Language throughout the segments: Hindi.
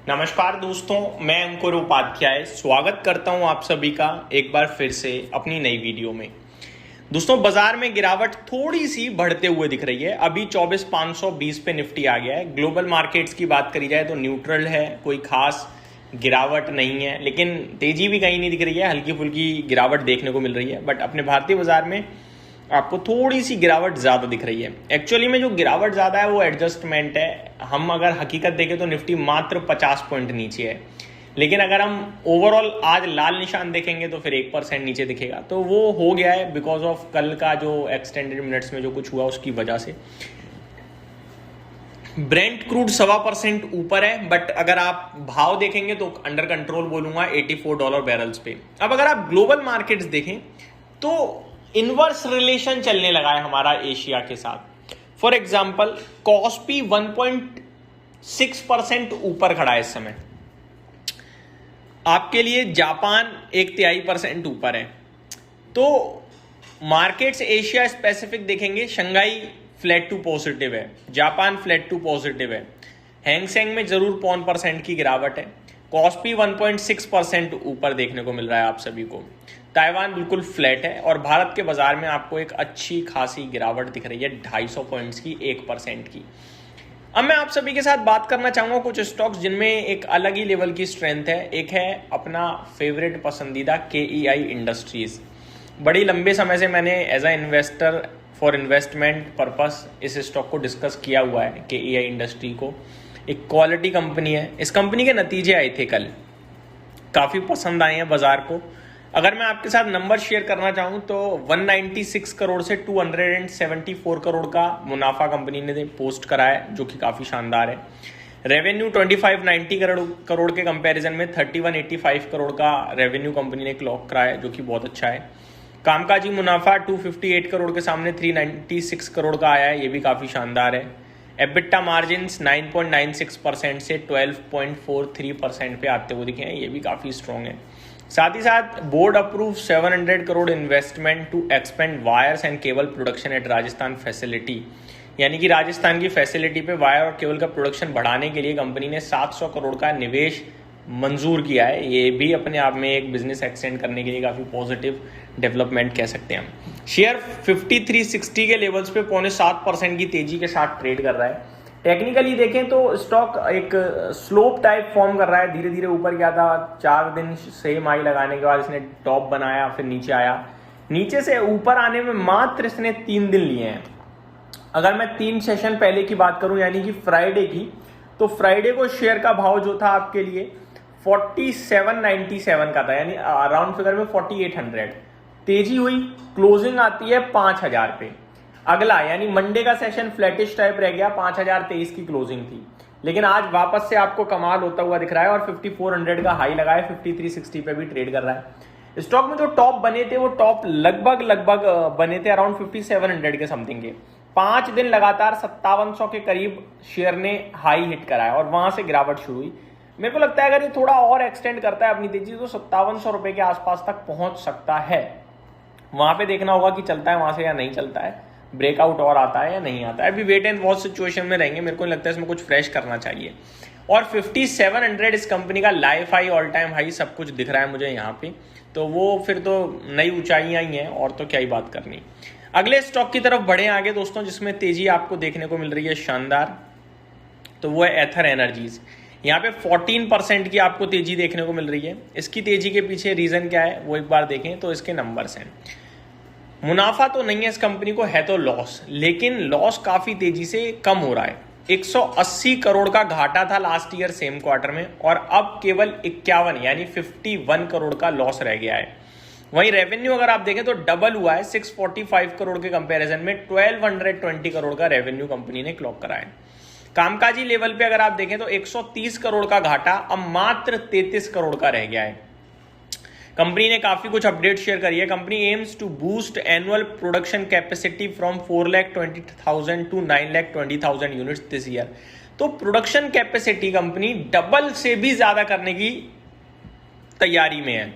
नमस्कार दोस्तों, मैं अंकुर उपाध्याय स्वागत करता हूं आप सभी का एक बार फिर से अपनी नई वीडियो में। दोस्तों, बाजार में गिरावट थोड़ी सी बढ़ते हुए दिख रही है। अभी 24,520 पे निफ्टी आ गया है। ग्लोबल मार्केट्स की बात करी जाए तो न्यूट्रल है, कोई खास गिरावट नहीं है, लेकिन तेजी भी कहीं नहीं दिख रही है। हल्की फुल्की गिरावट देखने को मिल रही है, बट अपने भारतीय बाजार में आपको थोड़ी सी गिरावट ज़्यादा दिख रही है। एक्चुअली में जो गिरावट ज़्यादा है वो एडजस्टमेंट है। हम अगर हकीकत देखें तो निफ्टी मात्र 50 पॉइंट नीचे है, लेकिन अगर हम ओवरऑल आज लाल निशान देखेंगे तो फिर 1% नीचे दिखेगा। तो वो हो गया है बिकॉज ऑफ कल का जो एक्सटेंडेड मिनट्स में जो कुछ हुआ उसकी वजह से। ब्रेंट क्रूड 1.25% ऊपर है, बट अगर आप भाव देखेंगे तो अंडर कंट्रोल बोलूंगा $84 बैरल्स पे। अब अगर आप ग्लोबल मार्केट्स देखें तो इनवर्स रिलेशन चलने लगा है हमारा एशिया के साथ। फॉर एग्जाम्पल, कॉस्पी 1.6% ऊपर खड़ा है इस समय। आपके लिए जापान 1/3% ऊपर है। तो मार्केट्स एशिया स्पेसिफिक देखेंगे, शंघाई फ्लैट टू पॉजिटिव है, जापान फ्लैट टू पॉजिटिव है, हैंगसेंग में जरूर 0.5% की गिरावट है, कॉस्पी 1.6% ऊपर देखने को मिल रहा है आप सभी को, ताइवान बिल्कुल फ्लैट है, और भारत के बाजार में आपको एक अच्छी खासी गिरावट दिख रही है 250 पॉइंट्स की, 1% की। अब मैं आप सभी के साथ बात करना चाहूंगा कुछ स्टॉक्स जिनमें एक अलग ही लेवल की स्ट्रेंथ है। एक है अपना फेवरेट पसंदीदा KEI इंडस्ट्रीज। बड़ी लंबे समय से मैंने as a investor for investment purpose इस स्टॉक को डिस्कस किया हुआ है। KEI इंडस्ट्री को एक क्वालिटी कंपनी है। इस कंपनी के नतीजे आए थे कल, काफ़ी पसंद आए हैं बाजार को। अगर मैं आपके साथ नंबर शेयर करना चाहूँ तो 196 करोड़ से 274 करोड़ का मुनाफा कंपनी ने पोस्ट करा है, जो कि काफ़ी शानदार है। रेवेन्यू 2590 करोड़ के कंपैरिजन में 3185 करोड़ का रेवेन्यू कंपनी ने क्लॉक करा है, जो कि बहुत अच्छा है। कामकाजी मुनाफा 258 करोड़ के सामने 396 करोड़ का आया है, ये भी काफ़ी शानदार है। एबिटा मार्जिन्स 9.96% से 12.43% पे आते हुए दिखे हैं, ये भी काफ़ी स्ट्रॉन्ग है। साथ ही साथ board approve 700 crore investment to expand wires and cable production at Rajasthan facility, यानी कि राजस्थान की फैसिलिटी पे वायर और केबल का प्रोडक्शन बढ़ाने के लिए कंपनी ने 700 करोड़ का निवेश मंजूर किया है। ये भी अपने आप में एक बिजनेस एक्सटेंड करने के लिए काफ़ी पॉजिटिव डेवलपमेंट कह सकते हैं हम। शेयर 5360 के लेवल्स पे 0.7% की तेजी के साथ ट्रेड कर रहा है। टेक्निकली देखें तो स्टॉक एक स्लोप टाइप फॉर्म कर रहा है, धीरे धीरे ऊपर गया था। 4 दिन सेम हाई लगाने के बाद इसने टॉप बनाया, फिर नीचे आया। नीचे से ऊपर आने में मात्र इसने 3 दिन लिए हैं। अगर मैं 3 सेशन पहले की बात करूं, यानी कि फ्राइडे की, तो फ्राइडे को शेयर का भाव जो था आपके लिए 4797 का था, यानी अराउंड फिगर में 4800। तेजी हुई, क्लोजिंग आती है 5000 पे। अगला यानी मंडे का सेशन फ्लैटिश टाइप रह गया, 5023 की क्लोजिंग थी, लेकिन आज वापस से आपको कमाल होता हुआ दिख रहा है और 5400 का हाई लगा है, 5360 पे भी ट्रेड कर रहा है। स्टॉक में जो टॉप बने थे वो टॉप लगभग बने थे अराउंड 5700 के समथिंग के। 5 दिन लगातार 5700 के करीब शेयर ने हाई हिट करा है और वहां से गिरावट शुरू हुई। मेरे को लगता है अगर ये थोड़ा और एक्सटेंड करता है अपनी तेजी तो 5700 रुपए के आसपास तक पहुंच सकता है। वहां पे देखना होगा कि चलता है वहां से या नहीं चलता है, ब्रेकआउट और आता है या नहीं आता है। अभी वेट एंड वॉच सिचुएशन में रहेंगे, मेरे को लगता है इसमें कुछ फ्रेश करना चाहिए। और 5700 इस कंपनी का life high, all time high सब कुछ दिख रहा है मुझे यहाँ पे, तो वो फिर तो नई ऊंचाइयां ही हैं और तो क्या ही बात करनी। अगले स्टॉक की तरफ बढ़े आगे दोस्तों, जिसमें तेजी आपको देखने को मिल रही है शानदार, तो वो है एथर एनर्जीज। यहाँ पे 14% की आपको तेजी देखने को मिल रही है। इसकी तेजी के पीछे रीजन क्या है वो एक बार देखें तो इसके नंबर्स हैं। मुनाफा तो नहीं है इस कंपनी को, है तो लॉस, लेकिन लॉस काफी तेजी से कम हो रहा है। 180 करोड़ का घाटा था लास्ट ईयर सेम क्वार्टर में, और अब केवल 51 यानी 51 करोड़ का लॉस रह गया है। वहीं रेवेन्यू अगर आप देखें तो डबल हुआ है, 645 करोड़ के कंपैरिजन में 1220 करोड़ का रेवेन्यू कंपनी ने क्लॉक करा है। कामकाजी लेवल पे अगर आप देखें तो 130 करोड़ का घाटा अब मात्र 33 करोड़ का रह गया है। कंपनी ने काफी कुछ अपडेट शेयर करी है। Company aims to boost annual production capacity from 4,20,000 to 9,20,000 units this year. तो प्रोडक्शन कैपेसिटी कंपनी डबल से भी ज्यादा करने की तैयारी में है।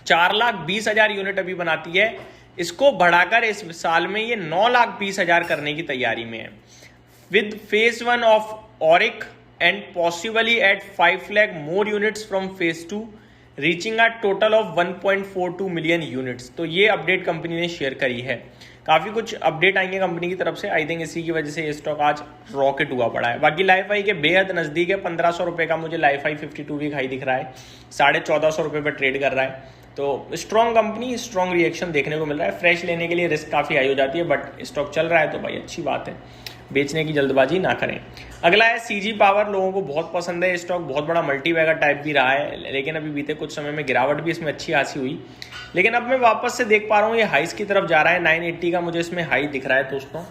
4,20,000 यूनिट अभी बनाती है, इसको बढ़ाकर इस साल में ये 9,20,000 करने की तैयारी में है। With phase 1 of Auric and possibly add 5 lakh more units from phase 2, reaching a total of 1.42 million units। तो ये अपडेट कंपनी ने शेयर करी है। काफ़ी कुछ अपडेट आएंगे कंपनी की तरफ से। आई थिंक इसी की वजह से ये स्टॉक आज रॉकेट हुआ पड़ा है। बाकी लाइफ हाई के बेहद नज़दीक है। 1500 रुपये का मुझे लाइफ हाई 52 वीक हाई दिख रहा है। 1450 रुपये पर ट्रेड कर रहा है। तो स्ट्रॉन्ग कंपनी, स्ट्रॉन्ग रिएक्शन देखने को मिल रहा है। फ्रेश लेने के लिए रिस्क काफ़ी हाई हो जाती है, बट स्टॉक चल रहा है तो भाई अच्छी बात है, बेचने की जल्दबाजी ना करें। अगला है सीजी पावर। लोगों को बहुत पसंद है स्टॉक, बहुत बड़ा मल्टीबैगर टाइप भी रहा है, लेकिन अभी बीते कुछ समय में गिरावट भी इसमें अच्छी खासी हुई। लेकिन अब मैं वापस से देख पा रहा हूँ ये हाइस की तरफ जा रहा है। 980 का मुझे इसमें हाई दिख रहा है दोस्तों,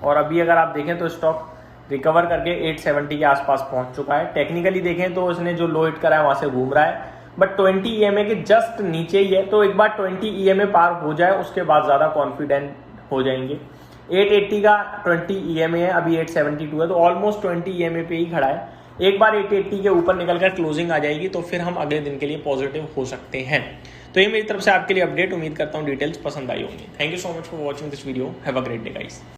और अभी अगर आप देखें तो स्टॉक रिकवर करके 870 के आसपास पहुंच चुका है। टेक्निकली देखें तो इसने जो लो हिट करा है वहां से घूम रहा है, बट 20 EMA के जस्ट नीचे ही है। तो एक बार 20 EMA पार हो जाए उसके बाद ज़्यादा कॉन्फिडेंट हो जाएंगे। 880 का 20 EMA है, अभी 872 है, तो ऑलमोस्ट 20 EMA पे ही खड़ा है। एक बार 880 के ऊपर निकलकर क्लोजिंग आ जाएगी तो फिर हम अगले दिन के लिए पॉजिटिव हो सकते हैं। तो ये मेरी तरफ से आपके लिए अपडेट। उम्मीद करता हूँ डिटेल्स पसंद आई होंगी। Thank you so much for watching this video. Have a great day guys.